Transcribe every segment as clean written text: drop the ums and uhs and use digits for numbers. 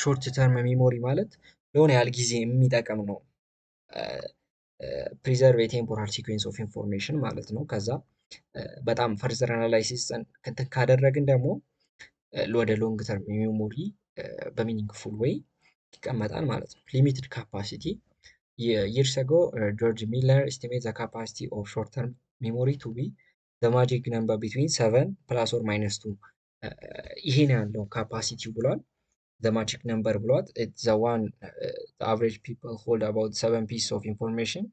ሾርት ተርም ሚሞሪ ማለት ለሆነ ያህል ጊዜ የሚጠቅም ነው። ፕሪዘርቭ የቴምፖራል ሲኩዌንስ ኦፍ ኢንፎርሜሽን ማለት ነው። ከዛ በጣም ፈርዘር አናላይሲስ እንትን ካደረግን ደግሞ ወደ ሎንግ ተርም ሚሞሪ በሚኒንግፉል ዌይ ይቀመጣል ማለት ነው። ሊሚትድ ካፓሲቲ years ago George Miller estimates the capacity of short-term memory to be the magic number between 7 plus or minus 2 ይሄ ነው ያለው ካፓሲቲው ብሏል። the magic number ብሏል it's the one the average people hold about 7 pieces of information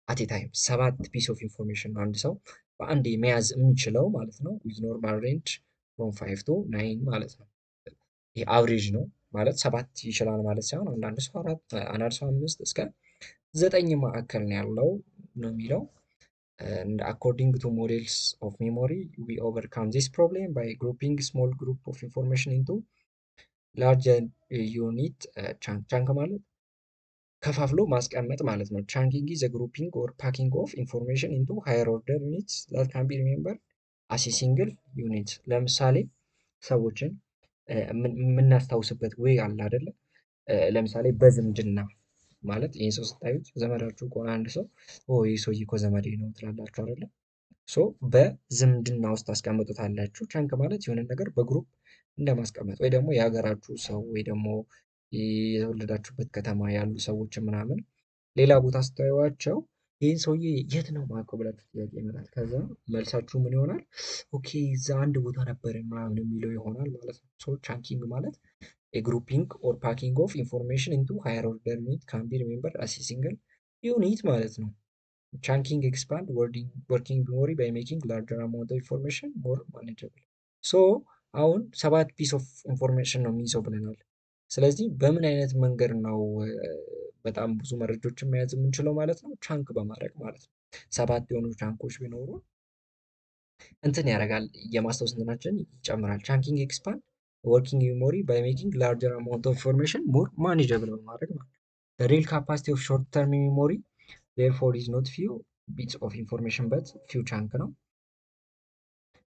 at a time 7 piece of information አንድ ሰው በአንድ መያዝ የሚችለው ማለት ነው with normal range from 5 to 9 ማለት ነው። ይሄ አቨሬጅ ነው ማለት 7 ይችላል ማለት ሳይሆን አንዳንድ ሰው 4 አንዳንድ ሰው 5 እስከ 9 ማዕከል ነው ያለው ነው የሚለው። and according to models of memory we overcome this problem by grouping small group of information into larger unit chunk ማለት ከፋፍሎ ማስቀመጥ ማለት ነው። chunking is a grouping or packing of information into higher order units that can be remembered as a single unit ለምሳሌ ሰዎችን የምናስታውስበት ወይ አለ አይደለ? ለምሳሌ በዝምድና ማለት ይህን ሰው ስታዩት ዘመዳችሁ ከሆነ አንድ ሰው ይህ ሰውዬ እኮ ዘመዴ ነው ትላላችሁ አይደለ? ሶ በዝምድና ውስጥ ታስቀምጡታላችሁ። ቻንክ ማለት የሆነ ነገር በግሩፕ እንደማስቀመጥ ወይ ደግሞ የሀገራችሁ ሰው ወይ ደግሞ የተወለዳችሁበት ከተማ ያሉ ሰዎችን ምናምን ሌላ ቦታ ስታዩዋቸው ይህን ሰውዬ የት ነው የማውቀው ብላችሁ ጥያቄ ይመጣል። ከዛ መልሳችሁ ምን ይሆናል? ኦኬ እዛ አንድ ቦታ ነበርን ምናምን የሚለው ይሆናል ማለት ነው። ሶ ቻንኪንግ ማለት a grouping or packing of information into higher order unit can be remembered as a single unit ማለት ነው። chunking expand working memory by making larger amount of information more manageable ሶ አሁን 7 ፒስ ኦፍ ኢንፎርሜሽን ነው የሚይዘው ብለናል። ስለዚህ በምን አይነት መንገድ ነው በጣም ብዙ መረጃዎችን መያዝ የምንችለው ማለት ነው? ቻንክ በማድረግ ማለት ነው። 7 የሆኑ ቻንኮች ቢኖሩ እንትን ያደርጋል የማስታወስ እንትናችን ይጨምራል። ቻንኪንግ ኤክስፓንድ working memory by making larger amount of information more manageable በማድረግ ማለት ነው። the real capacity of short term memory therefore is not few bits of information but few chunk ነው።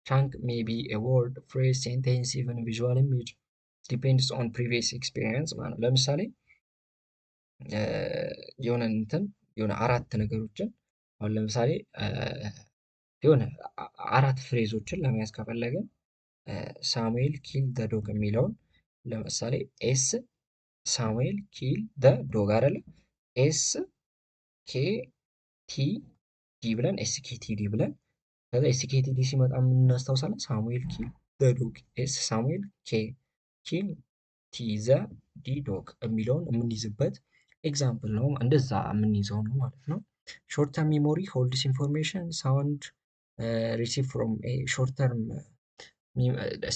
chunk may be a word, phrase, sentence, even visual image depends on previous experience ማለት ነው። ለምሳሌ የሆነ እንትን የሆነ አራት ነገሮችን አሁን ለምሳሌ የሆነ አራት ፍሬዞችን ለመያዝ ከፈለግን ሳሙኤል ኪል ደ ዶግ የሚለውን ለምሳሌ ኤስ ሳሙኤል ኪል ደ ዶግ አይደለ? ኤስ ኬ ቲ ዲ ብለን ኤስ ኬ ቲ ዲ ብለን ከዛ ኤስ ኬ ቲ ዲ ሲመጣ ምን እናስታውሳለን? ሳሙኤል ኪል ደ ዶግ ኤስ ሳሙኤል ኬ ኪል ቲ ዘ ዲ ዶግ የሚለውን የምንይዝበት ኤግዛምፕል ነው። እንደዛ የምንይዘው ነው ማለት ነው። ሾርት ተርም ሜሞሪ ሆልድስ ኢንፎርሜሽን ሳውንድ ሪሲቭ ፍሮም ሾርት ተርም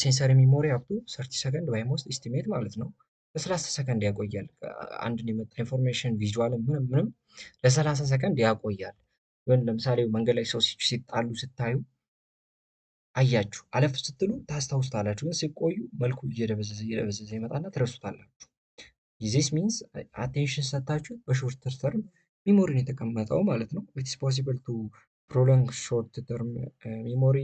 ሴንሰሪ ሚሞሪ አፕ ቱ 30 ሰከንድ ባይ ሞስት ኢስቲሜት ማለት ነው። ለ30 ሰከንድ ያቆያል። አንድን የመጣ ኢንፎርሜሽን ቪዥዋል ምንም ለ30 ሰከንድ ያቆያል። ይሁን ለምሳሌ መንገድ ላይ ሰው ሲጣሉ ስታዩ አያችሁ፣ አለፍ ስትሉ ታስታውሱታላችሁ፣ ግን ሲቆዩ መልኩ እየደበዘዘ ይመጣና ትረሱታላችሁ። ዚስ ሚንስ አቴንሽን ሰጥታችሁ በሾርት ተርም ሚሞሪ ነው የተቀመጠው ማለት ነው። ኢትስ ፖሲብል ቱ ፕሮሎንግ ሾርት ተርም ሚሞሪ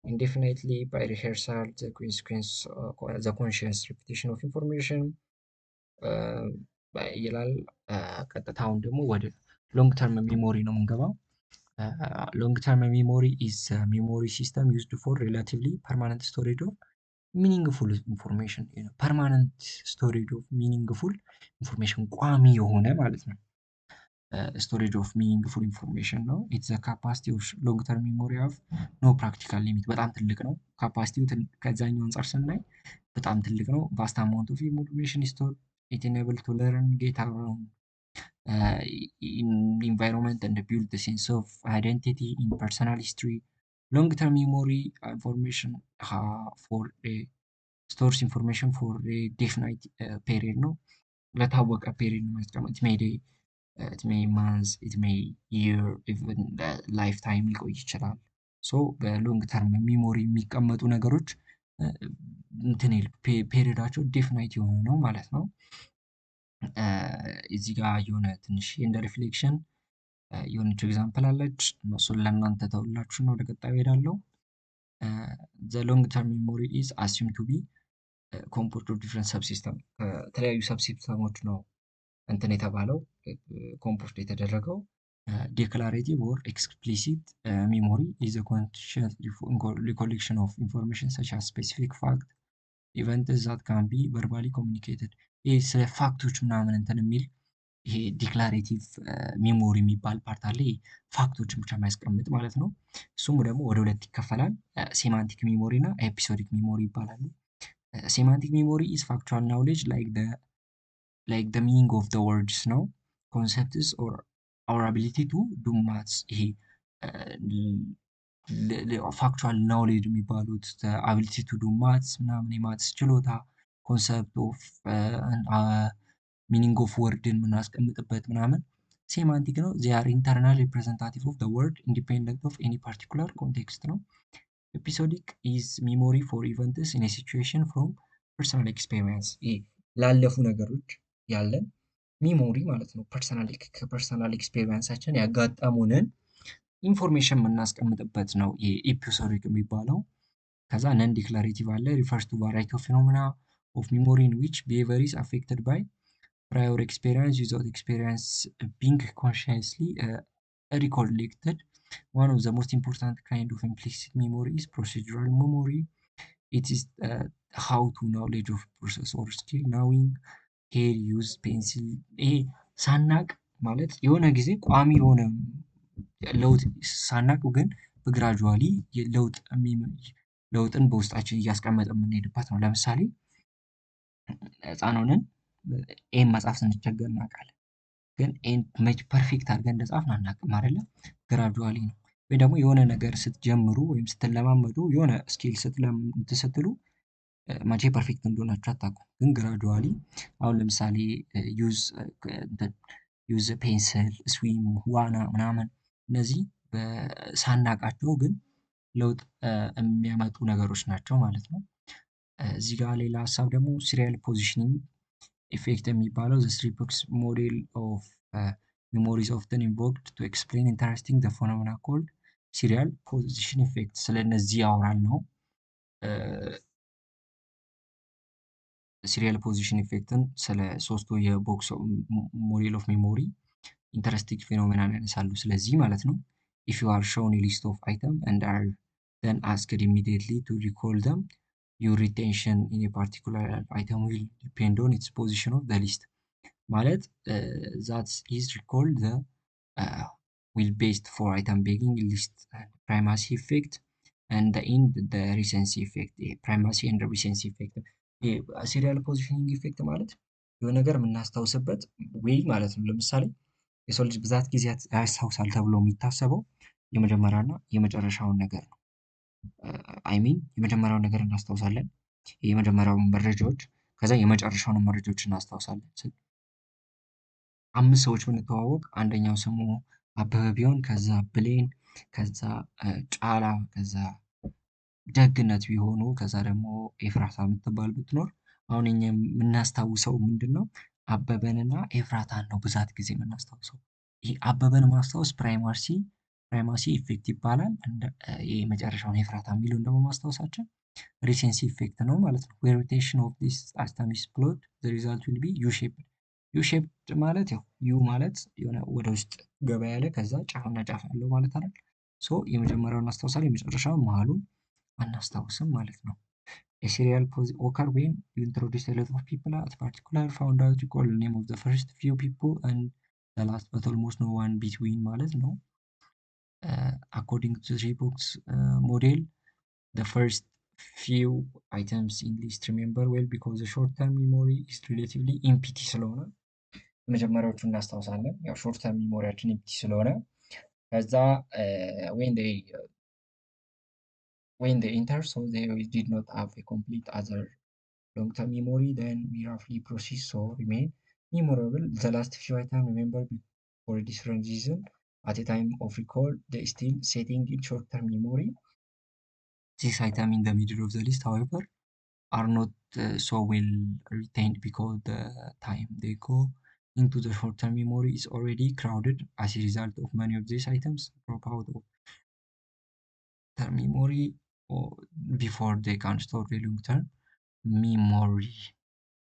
indefinitely by rehearsal the conscious repetition of information ይላል። ቀጥታውን ደግሞ ወደ ሎንግ ተርም ሚሞሪ ነው የምንገባው። ሎንግ ተርም ሚሞሪ is a memory system used for relatively permanent storage of meaningful information permanent storage of meaningful information ቋሚ የሆነ ማለት ነው። storage of meaningful information ነው። it's a capacity of long term memory of no practical limit በጣም ትልቅ ነው። ካፓሲቲው ከዛኛው አንጻር ስናይ በጣም ትልቅ ነው። vast amount of information is stored it enable to learn get around in environment and build the sense of identity in personal history long term memory information for a stores information for a definite period ነው። ለታወቀ ፔሪድ ነው የሚያስቀምጥ it may months it may year even lifetime ሊቆይ ይችላል። ሶ በሎንግ ተርም ሚሞሪ የሚቀመጡ ነገሮች እንትን ፔሪዳቸው ዴፊናይት የሆነ ነው ማለት ነው። እዚህ ጋር የሆነ ትንሽ እንደ ሪፍሌክሽን የሆነች ኤግዛምፕል አለች። እሱን ለእናንተ ተውላችሁ ነው ወደ ቀጣዩ እሄዳለሁ። the long term memory is assumed to be composed of different subsystem ከተለያዩ ሰብሲስተሞች ነው እንትን የተባለው ኮምፖስት የተደረገው። ዴክላሬቲቭ ኦር ኤክስፕሊሲት ሚሞሪ ኢዝ a conscious recollection of information such as specific fact events that can be verbally communicated። ይህ ስለ ፋክቶች ምናምን እንትን የሚል ይሄ ዲክላሬቲቭ ሚሞሪ የሚባል ፓርት አለ። ፋክቶችን ብቻ የሚያስቀምጥ ማለት ነው። እሱም ደግሞ ወደ ሁለት ይከፈላል። ሴማንቲክ ሚሞሪ እና ኤፒሶዲክ ሚሞሪ ይባላሉ። ሴማንቲክ ሚሞሪ ኢዝ ፋክቹዋል ናውሌጅ like the meaning of the words ነው። concepts or our ability to do maths ይሄ ፋክቹዋል ናውሌጅ የሚባሉት አቢሊቲ ቱ ዱ ማትስ ምናምን የማትስ ችሎታ ኮንሰፕት ኦፍ ሚኒንግ ኦፍ ወርድን የምናስቀምጥበት ምናምን ሴማንቲክ ነው። ዜ አር ኢንተርናል ሪፕሬዘንታቲቭ ኦፍ ዘ ወርድ ኢንዲፔንደንት ኦፍ ኤኒ ፓርቲኩላር ኮንቴክስት ነው። ኤፒሶዲክ ኢዝ ሚሞሪ ፎር ኢቨንትስ ኢን ሲቹዌሽን ፍሮም ፐርሰናል ኤክስፔሪንስ ላለፉ ነገሮች ያለን ሚሞሪ ማለት ነው። ከፐርሰናል ኤክስፔሪንሳችን ያጋጠሙንን ኢንፎርሜሽን የምናስቀምጥበት ነው ይሄ ኤፒሶዲክ የሚባለው። ከዛ ነን ዲክላሬቲቭ አለ ሪፈርስ ቱ ቫራይቲ ኦፍ ፊኖሚና ኦፍ ሚሞሪ ኢን ዊች ቢሄቪየር ኢዝ አፌክትድ ባይ prior experience without experience being consciously recollected. One of the most important kind of implicit memory is procedural memory. It is how to knowledge of process or skill knowing hair use pencil ይሄ ሳናቅ ማለት የሆነ ጊዜ ቋሚ የሆነ ለውጥ ሳናቅ ግን በግራጁዋሊ ለውጥን በውስጣችን እያስቀመጠ የምንሄድበት ነው። ለምሳሌ ህፃን ሆነን ኤን መጻፍ ስንቸገር እናውቃለን። ግን ኤን መች ፐርፌክት አድርገን እንደጻፍን አናውቅም አይደለ? ግራጁዋሊ ነው። ወይ ደግሞ የሆነ ነገር ስትጀምሩ ወይም ስትለማመዱ የሆነ ስኪል ስትሉ መቼ ፐርፌክት እንደሆናችሁ አታውቁም። ግን ግራጁዋሊ አሁን ለምሳሌ ዩዝ ፔንስል፣ ስዊም፣ ዋና ምናምን እነዚህ ሳናቃቸው ግን ለውጥ የሚያመጡ ነገሮች ናቸው ማለት ነው። እዚህ ጋር ሌላ ሀሳብ ደግሞ ሲሪያል ፖዚሽኒንግ ኢፌክት የሚባለው the Stripox model of memory is often invoked to explain interesting the phenomena called serial position effect። ስለነዚህ ያወራል ነው። ሲሪያል ፖዚሽን ኢፌክትን ስለ ሶስቱ የቦክስ ሞዴል ኦፍ ሜሞሪ ኢንተረስቲንግ ፌኖሜናን ያነሳሉ። ስለዚህ ማለት ነው if you are shown a list of items and are then asked immediately to recall them, your retention in a particular item will depend on its position of the list ማለት that is recalled the will based for item being list primacy effect and the recency effect primacy and recency effect ሲሪያል ፖዚሽኒንግ ኢፌክት ማለት የሆነ ነገር የምናስታውስበት ወይ ማለት ነው። ለምሳሌ የሰው ልጅ ብዛት ጊዜ ያስታውሳል ተብሎ የሚታሰበው የመጀመሪያና የመጨረሻውን ነገር ነው። አይሚን የመጀመሪያውን ነገር እናስታውሳለን፣ የመጀመሪያውን መረጃዎች፣ ከዛ የመጨረሻውን መረጃዎች እናስታውሳለን። 5 ሰዎች ብንተዋወቅ አንደኛው ስሙ አበበ ቢሆን ከዛ ብሌን ከዛ ጫላ ከዛ ደግነት ቢሆኑ ከዛ ደግሞ ኤፍራታ የምትባል ብትኖር አሁን እኛ የምናስታውሰው ምንድነው? አበበንና ኤፍራታን ነው ብዛት ጊዜ የምናስታውሰው። ይሄ አበበን ማስታወስ ፕራይማሲ ኢፌክት ይባላል። የመጨረሻውን ኤፍራታ የሚለውን ደግሞ ማስታወሳችን ሪሴንሲ ኢፌክት ነው ማለት ነው። where retention of this atom is flowed the result will be u-shaped ማለት ያው ዩ ማለት የሆነ ወደ ውስጥ ገባ ያለ ከዛ ጫፍና ጫፍ ያለው ማለት አይደል? ሶ የመጀመሪያውን እናስታውሳለን፣ የመጨረሻውን መሀሉን አናስታውስም ማለት ነው። A serial occur when you introduce a lot of people at particular found out you call the name of the first few people and the last but almost no one between ማለት ነው። according to the Stripox model the first few items in list remember well because the short term memory is relatively empty ስለሆነ የመጀመሪያዎቹ እናስታውሳለን። ያው ሾርት ተርም ሚሞሪያችን empty ስለሆነ ከዛ when they enter, so they did not have a complete other long-term memory, then we roughly proceed so remain memorable. The last few items remember for a different reason. At a time of recall, they still setting in short-term memory. These items in the middle of the list, however, are not so well retained because the time they go into the short-term memory is already crowded. As a result of many of these items drop out of term memory or before they can store the long term. ሚሞሪ